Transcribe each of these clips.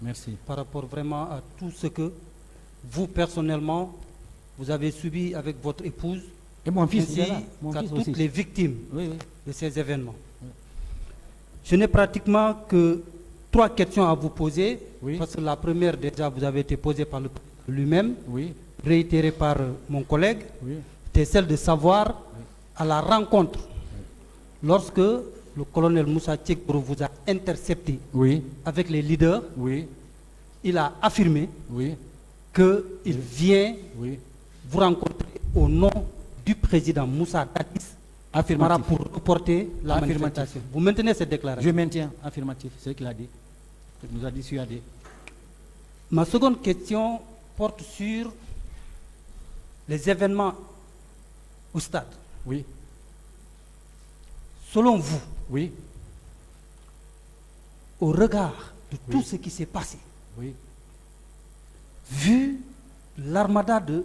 Merci. par rapport vraiment à tout ce que vous, personnellement, vous avez subi avec votre épouse, Et mon fils, il est ainsi là. Mon qu'à fils toutes aussi. les victimes Oui, oui. de ces événements. Je n'ai pratiquement que 3 questions à vous poser, Oui. parce que la première, déjà, vous avez été posée par le président lui-même, Oui, réitérée par mon collègue, oui. c'était celle de savoir, à la rencontre, lorsque le colonel Moussa Tchekbro vous a intercepté Oui, avec les leaders, oui, il a affirmé oui, qu'il vient oui. vous rencontrer au nom du président Moussa Dadis Affirmatif. pour reporter la Affirmatif. manifestation. Vous maintenez cette déclaration? Je maintiens, affirmatif, c'est ce qu'il a dit. Il nous a dissuadé. Ma seconde question porte sur les événements au stade. Oui, Selon vous, oui, au regard de tout ce qui s'est passé, oui, vu l'armada du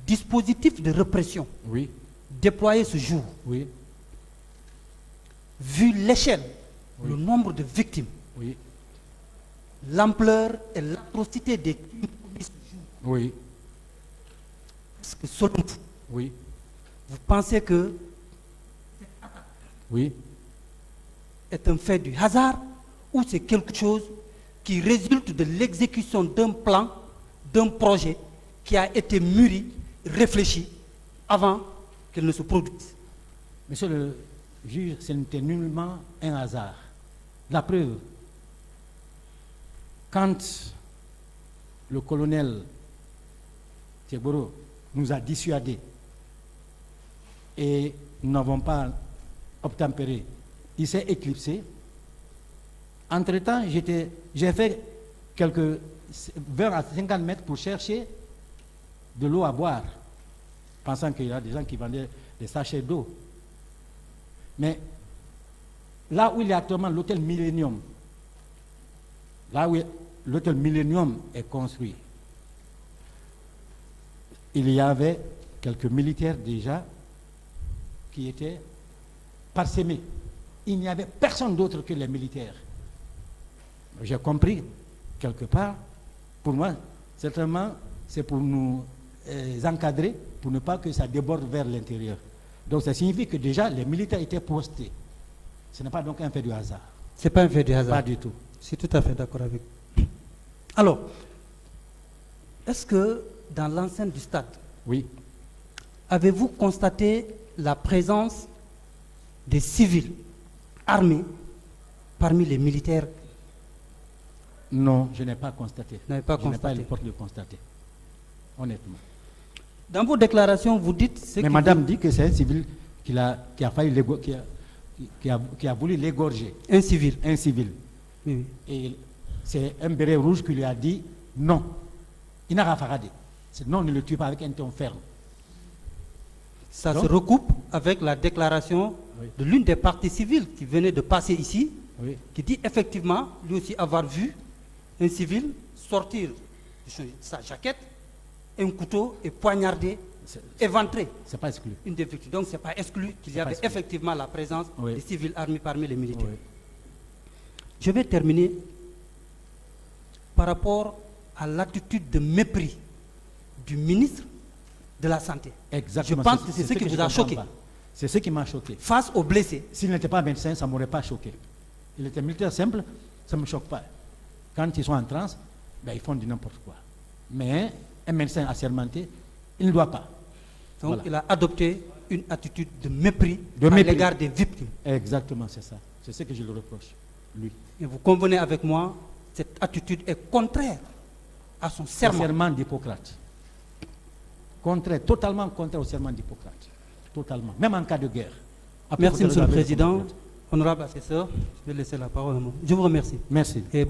dispositif de répression oui, déployé ce jour, oui, vu l'échelle, le nombre de victimes, oui, l'ampleur et l'atrocité des crimes commis ce jour, oui, est-ce que selon vous, oui, vous pensez que oui. est un fait du hasard ou c'est quelque chose qui résulte de l'exécution d'un plan, d'un projet qui a été mûri, réfléchi avant qu'il ne se produise? Monsieur le juge, ce n'était nullement un hasard. La preuve, quand le colonel Tchekbro nous a dissuadés et nous n'avons pas obtempéré, il s'est éclipsé. Entre-temps, j'ai fait quelques 20 à 50 mètres pour chercher de l'eau à boire, pensant qu'il y a des gens qui vendaient des sachets d'eau. Mais là où il y a actuellement l'hôtel Millennium, là où l'hôtel Millennium est construit, il y avait quelques militaires déjà qui étaient parsemés. Il n'y avait personne d'autre que les militaires. J'ai compris, quelque part, pour moi, certainement, c'est pour nous encadrer, pour ne pas que ça déborde vers l'intérieur. Donc ça signifie que déjà, les militaires étaient postés. Ce n'est pas donc un fait du hasard. Ce n'est pas un fait du hasard. Pas du tout. Je suis tout à fait d'accord avec vous. Alors, est-ce que dans l'enceinte du stade, Oui. avez-vous constaté la présence des civils armés parmi les militaires? Non, je n'ai pas constaté. Vous n'avez pas Je n'ai pas constaté. le porte de constater. Honnêtement. Dans vos déclarations, vous dites... Mais madame dit que c'est un civil qui a failli qui a voulu l'égorger. Un civil. Un civil. Oui, oui. Et c'est un béret rouge qui lui a dit non. Il n'a pas faradé. Non, ne le tue pas avec un ton ferme. Ça Donc, se recoupe avec la déclaration Oui. de l'une des parties civiles qui venait de passer ici, Oui. qui dit effectivement, lui aussi, avoir vu un civil sortir de sa jaquette, un couteau et poignarder, éventrer C'est pas exclu. une des victimes. Donc, ce n'est pas exclu qu'il y avait exclu. effectivement la présence Oui. des civils armés parmi les militaires. Oui. Je vais terminer par rapport à l'attitude de mépris du ministre de la Santé. Exactement. Je pense que c'est ce qui je vous a comprends choqué. pas. C'est ce qui m'a choqué. Face aux blessés. S'il n'était pas médecin, ça ne m'aurait pas choqué. Il était militaire simple, ça ne me choque pas. Quand ils sont en transe, ben, ils font du n'importe quoi. Mais un médecin assermenté, il ne doit pas. Donc Voilà. il a adopté une attitude de mépris De à mépris. l'égard des victimes. Exactement, c'est ça. C'est ce que je le reproche, lui. Et vous convenez avec moi, cette attitude est contraire à son Le serment. serment d'Hippocrate. Totalement contraire au serment d'Hippocrate. Totalement. Même en cas de guerre. Après, Merci, il faut Monsieur le réserver Président. combattre. Honorable assesseur, je vais laisser la parole à moi. Je vous remercie. Merci. Et